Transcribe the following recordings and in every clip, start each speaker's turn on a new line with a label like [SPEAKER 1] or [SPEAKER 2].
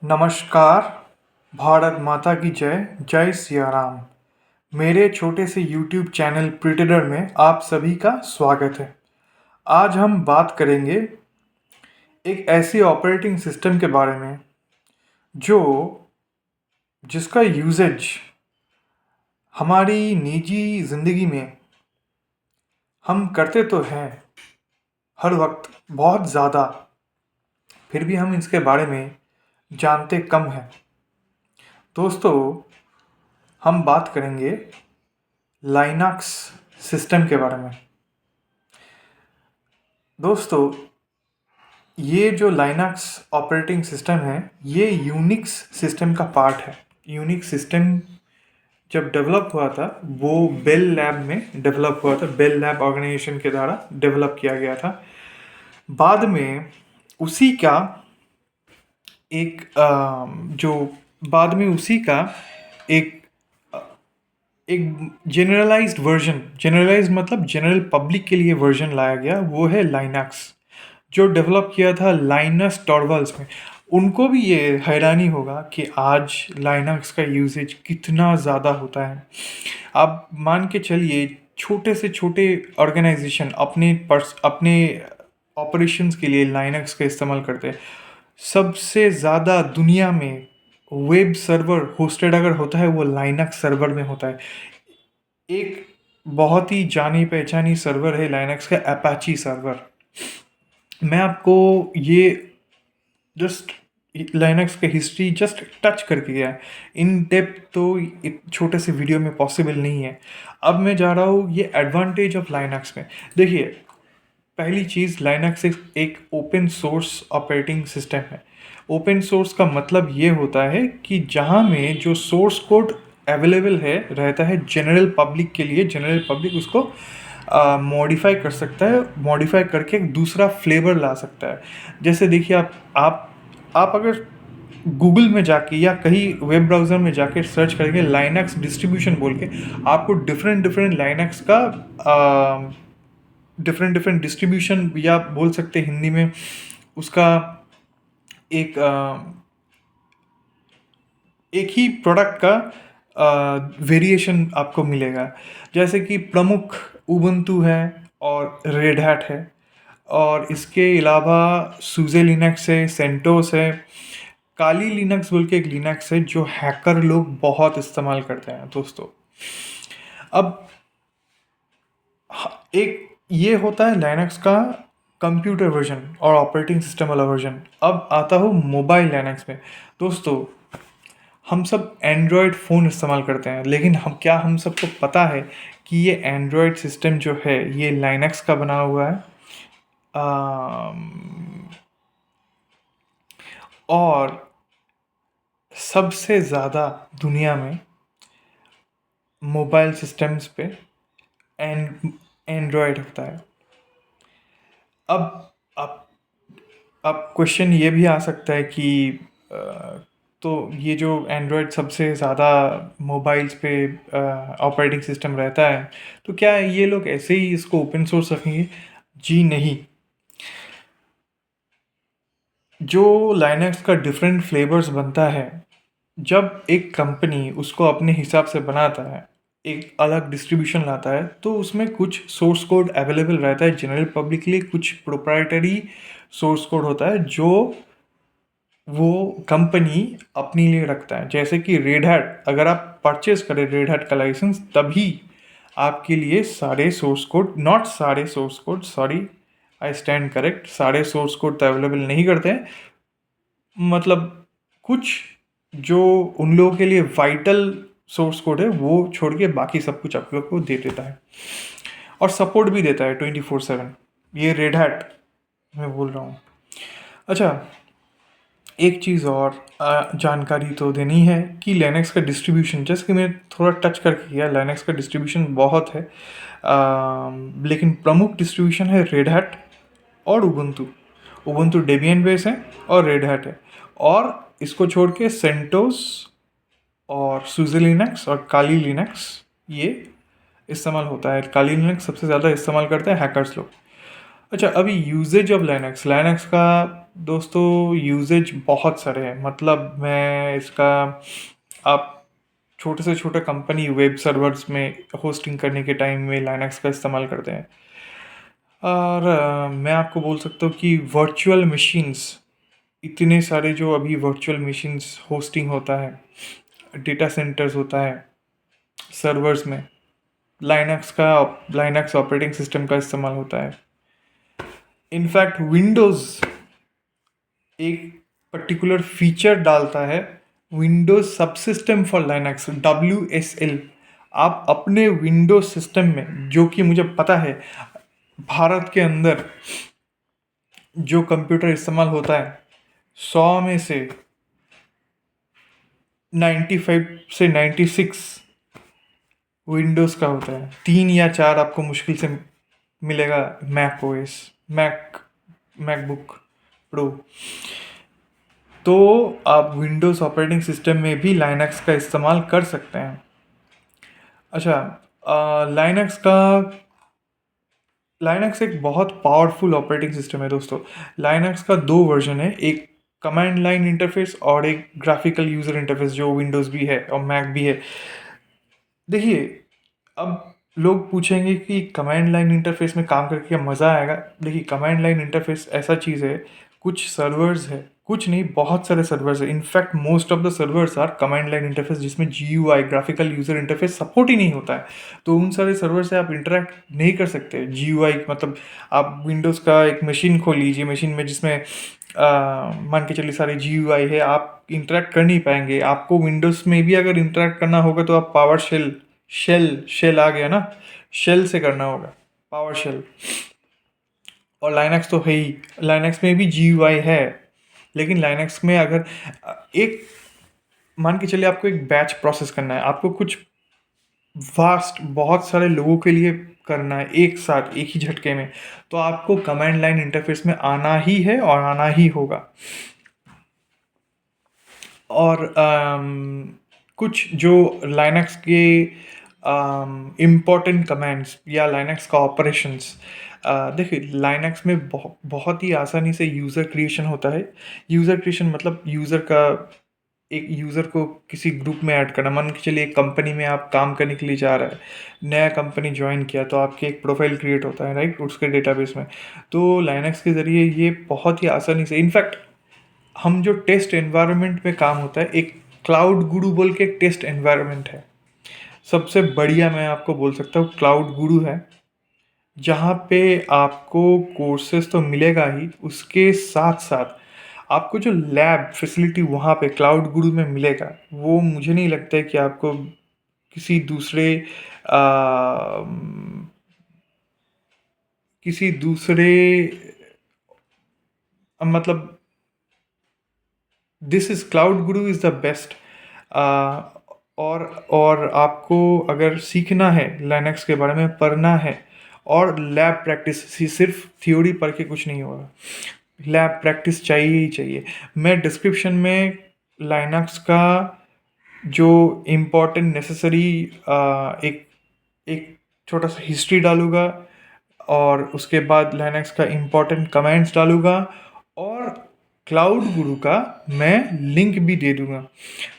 [SPEAKER 1] नमस्कार। भारत माता की जय। जय सिया राम। मेरे छोटे से YouTube चैनल प्रिटेडर में आप सभी का स्वागत है। आज हम बात करेंगे एक ऐसी ऑपरेटिंग सिस्टम के बारे में जो जिसका यूजेज हमारी निजी ज़िंदगी में हम करते तो हैं हर वक्त बहुत ज़्यादा, फिर भी हम इसके बारे में जानते कम हैं। दोस्तों, हम बात करेंगे लाइनक्स सिस्टम के बारे में। दोस्तों, ये जो लाइनक्स ऑपरेटिंग सिस्टम है ये यूनिक्स सिस्टम का पार्ट है। यूनिक्स सिस्टम जब डेवलप हुआ था वो बेल लैब में डेवलप हुआ था, बेल लैब ऑर्गेनाइजेशन के द्वारा डेवलप किया गया था। बाद में उसी का एक जो बाद में उसी का एक एक जनरलाइज्ड मतलब जनरल पब्लिक के लिए वर्जन लाया गया, वो है लाइनक्स, जो डेवलप किया था लाइनस टॉर्वाल्ड्स में। उनको भी ये हैरानी होगा कि आज लाइनक्स का यूसेज कितना ज़्यादा होता है। आप मान के चलिए, छोटे से छोटे ऑर्गेनाइजेशन अपने ऑपरेशंस के लिए लाइनक्स का इस्तेमाल करते हैं। सबसे ज़्यादा दुनिया में वेब सर्वर होस्टेड अगर होता है वो लाइनक्स सर्वर में होता है। एक बहुत ही जानी पहचानी सर्वर है लाइनक्स का, अपाची सर्वर। मैं आपको ये जस्ट लाइनक्स का हिस्ट्री जस्ट टच करके गया है। इन डेप्थ तो एक छोटे से वीडियो में पॉसिबल नहीं है। अब मैं जा रहा हूँ ये एडवांटेज ऑफ लाइनक्स में। देखिए, पहली चीज़, लाइनक्स एक ओपन सोर्स ऑपरेटिंग सिस्टम है। ओपन सोर्स का मतलब ये होता है कि जहाँ में जो सोर्स कोड अवेलेबल है रहता है जनरल पब्लिक के लिए, जनरल पब्लिक उसको मॉडिफाई कर सकता है, मॉडिफाई करके एक दूसरा फ्लेवर ला सकता है। जैसे देखिए, आप अगर गूगल में जाके या कहीं वेब ब्राउज़र में जाके सर्च करेंगे लाइनक्स डिस्ट्रीब्यूशन बोल के, आपको डिफरेंट डिफरेंट लाइनक्स का डिफरेंट डिफरेंट डिस्ट्रीब्यूशन, या बोल सकते हैं हिंदी में उसका एक एक ही प्रोडक्ट का वेरिएशन आपको मिलेगा। जैसे कि प्रमुख उबंटू है और रेड हैट है, और इसके अलावा सूजे लिनक्स है, सेंटोस है, काली लिनक्स बोल के एक लिनक्स है जो हैकर लोग बहुत इस्तेमाल करते हैं। दोस्तों, अब एक ये होता है लाइनक्स का कंप्यूटर वर्जन और ऑपरेटिंग सिस्टम वाला वर्जन। अब आता हूँ मोबाइल लाइनक्स में। दोस्तों, हम सब एंड्रॉयड फ़ोन इस्तेमाल करते हैं, लेकिन हम सबको पता है कि ये एंड्रॉयड सिस्टम जो है ये लाइनक्स का बना हुआ है। और सबसे ज़्यादा दुनिया में मोबाइल सिस्टम्स पे एंड्रॉयड होता है। अब अब अब क्वेश्चन ये भी आ सकता है कि तो ये जो एंड्रॉयड सबसे ज़्यादा मोबाइल्स पे ऑपरेटिंग सिस्टम रहता है, तो क्या ये लोग ऐसे ही इसको ओपन सोर्स रखेंगे? जी नहीं। जो लाइनक्स का डिफरेंट फ्लेवर्स बनता है, जब एक कंपनी उसको अपने हिसाब से बनाता है, एक अलग डिस्ट्रीब्यूशन लाता है, तो उसमें कुछ सोर्स कोड अवेलेबल रहता है जनरल पब्लिक के लिए, कुछ प्रोप्राइटरी सोर्स कोड होता है जो वो कंपनी अपने लिए रखता है। जैसे कि रेड हैट, अगर आप परचेज करें रेड हैट का लाइसेंस, तभी आपके लिए सारे सोर्स कोड, नॉट सारे source code, sorry, I stand correct, सारे सोर्स कोड तो अवेलेबल नहीं करते हैं। मतलब कुछ जो उन लोगों के लिए वाइटल सोर्स कोड है वो छोड़ के बाकी सब कुछ आप लोग को दे देता है, और सपोर्ट भी देता है 24/7। ये रेड हैट मैं बोल रहा हूँ। अच्छा, एक चीज़ और जानकारी तो देनी है कि लिनक्स का डिस्ट्रीब्यूशन, जैसे कि मैं थोड़ा टच करके किया, लिनक्स का डिस्ट्रीब्यूशन बहुत है, लेकिन प्रमुख डिस्ट्रीब्यूशन है रेड हैट और उबंटू। उबंटू डेबियन बेस है और रेड हैट है, और इसको छोड़ के सेंटोस और सूजे लिनक्स और काली लिनक्स ये इस्तेमाल होता है। काली लिनक्स सबसे ज़्यादा इस्तेमाल करते हैं हैकर्स लोग। अच्छा, अभी यूजेज ऑफ लाइनक्स, लाइनक्स का दोस्तों यूजेज बहुत सारे हैं, मतलब मैं इसका, आप छोटे से छोटे कंपनी वेब सर्वर्स में होस्टिंग करने के टाइम में लाइनक्स का इस्तेमाल करते हैं। और मैं आपको बोल सकता हूँ कि वर्चुअल मशीन्स, इतने सारे जो अभी वर्चुअल मशीन्स होस्टिंग होता है, डेटा सेंटर्स होता है सर्वर्स में, लाइनक्स ऑपरेटिंग सिस्टम का इस्तेमाल होता है। इनफैक्ट विंडोज़ एक पर्टिकुलर फीचर डालता है, Windows subsystem for Linux, WSL। आप अपने विंडोज सिस्टम में, जो कि मुझे पता है भारत के अंदर जो कंप्यूटर इस्तेमाल होता है 100 में से 95 से 96 विंडोज़ का होता है। 3 या 4 आपको मुश्किल से मिलेगा मैक ओएस, मैकबुक प्रो। तो आप विंडोज़ ऑपरेटिंग सिस्टम में भी लाइनक्स का इस्तेमाल कर सकते हैं। अच्छा, लाइनक्स एक बहुत पावरफुल ऑपरेटिंग सिस्टम है दोस्तों। लाइनक्स का 2 वर्जन है, एक कमांड लाइन इंटरफेस और एक ग्राफिकल यूज़र इंटरफेस, जो विंडोज़ भी है और मैक भी है। देखिए, अब लोग पूछेंगे कि कमांड लाइन इंटरफेस में काम करके क्या मज़ा आएगा। देखिए, कमांड लाइन इंटरफेस ऐसा चीज़ है, कुछ सर्वर्स है, कुछ नहीं बहुत सारे सर्वर्स है, in fact most of the servers are command line interface, जिसमें GUI graphical user interface support ही नहीं होता है। तो उन सारे सर्वर से आप इंटरेक्ट नहीं कर सकते। GUI मतलब, आप विंडोज़ का एक मशीन खोल लीजिए, मशीन में जिसमें मान के चलिए सारे GUI है, आप इंटरेक्ट कर नहीं पाएंगे। आपको विंडोज़ में भी अगर इंटरेक्ट करना होगा तो आप पावर शेल आ गया ना, शेल से करना होगा, पावर शेल। और लाइनक्स तो है ही, लाइनक्स में भी GUI है, लेकिन लाइनक्स में अगर एक, मान के चलिए आपको एक बैच प्रोसेस करना है, आपको कुछ वास्ट बहुत सारे लोगों के लिए करना है एक साथ एक ही झटके में, तो आपको कमांड लाइन इंटरफेस में आना ही है और आना ही होगा। और कुछ जो लाइनक्स के इम्पोर्टेंट कमांड्स या लाइनक्स का ऑपरेशंस, देखिए लाइनक्स में बहुत ही आसानी से यूज़र क्रिएशन होता है। यूज़र क्रिएशन मतलब यूज़र का, एक यूज़र को किसी ग्रुप में ऐड करना। मान के चलिए एक कंपनी में आप काम करने के लिए जा रहा है, नया कंपनी ज्वाइन किया, तो आपके एक प्रोफाइल क्रिएट होता है राइट, उसके डेटाबेस में। तो लाइनक्स के ज़रिए ये बहुत ही आसानी से, इनफैक्ट हम जो टेस्ट एनवायरनमेंट में काम होता है, एक क्लाउड गुरु बोल के एक टेस्ट एनवायरनमेंट है, सबसे बढ़िया मैं आपको बोल सकता हूँ क्लाउड गुरु है, जहाँ पे आपको कोर्सेज तो मिलेगा ही, उसके साथ साथ आपको जो लैब फैसिलिटी वहाँ पे क्लाउड गुरु में मिलेगा, वो मुझे नहीं लगता है कि आपको किसी दूसरे आ, किसी दूसरे मतलब, this is cloud Guru is the best. और आपको अगर सीखना है लाइनक्स के बारे में, पढ़ना है, और लैब प्रैक्टिस, सिर्फ थ्योरी पढ़ के कुछ नहीं होगा, लैब प्रैक्टिस चाहिए ही चाहिए। मैं डिस्क्रिप्शन में लाइनक्स का जो इम्पोर्टेंट नेसेसरी एक एक छोटा सा हिस्ट्री डालूंगा, और उसके बाद लाइनक्स का इम्पोर्टेंट कमेंट्स डालूंगा, और क्लाउड गुरु का मैं लिंक भी दे दूंगा,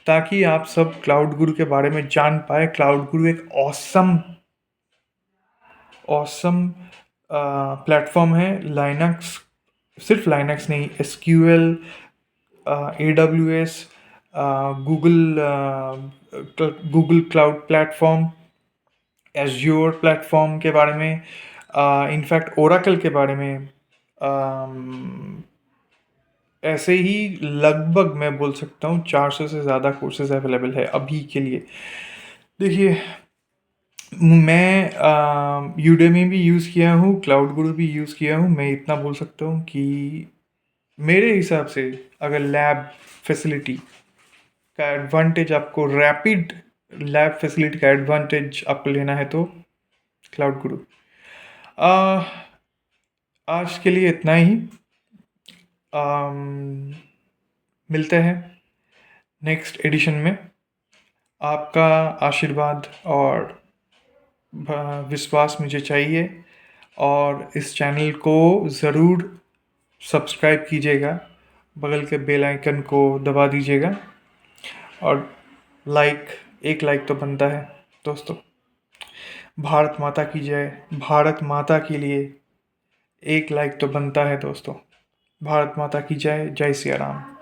[SPEAKER 1] ताकि आप सब क्लाउड गुरु के बारे में जान पाए। क्लाउड गुरु एक ऑसम ऑसम प्लेटफॉर्म है। लाइनक्स, सिर्फ लाइनक्स नहीं, SQL, AWS, Google Google cloud platform, azure platform के बारे में, इनफैक्ट ओरेकल के बारे में, ऐसे ही लगभग मैं बोल सकता हूँ 400 से ज़्यादा कोर्सेज अवेलेबल है अभी के लिए। देखिए, मैं यूडेमी भी यूज़ किया हूँ, क्लाउड गुरु भी यूज़ किया हूँ। मैं इतना बोल सकता हूँ कि मेरे हिसाब से अगर लैब फैसिलिटी का एडवांटेज, आपको रैपिड लैब फैसिलिटी का एडवांटेज आपको लेना है, तो क्लाउड गुरु। आ, आज के लिए इतना ही। मिलते हैं नेक्स्ट एडिशन में। आपका आशीर्वाद और विश्वास मुझे चाहिए, और इस चैनल को ज़रूर सब्सक्राइब कीजिएगा। बगल के बेल आइकन को दबा दीजिएगा और एक लाइक तो बनता है दोस्तों। भारत माता की जय। भारत माता के लिए एक लाइक तो बनता है दोस्तों। भारत माता की जय। जय सिया राम।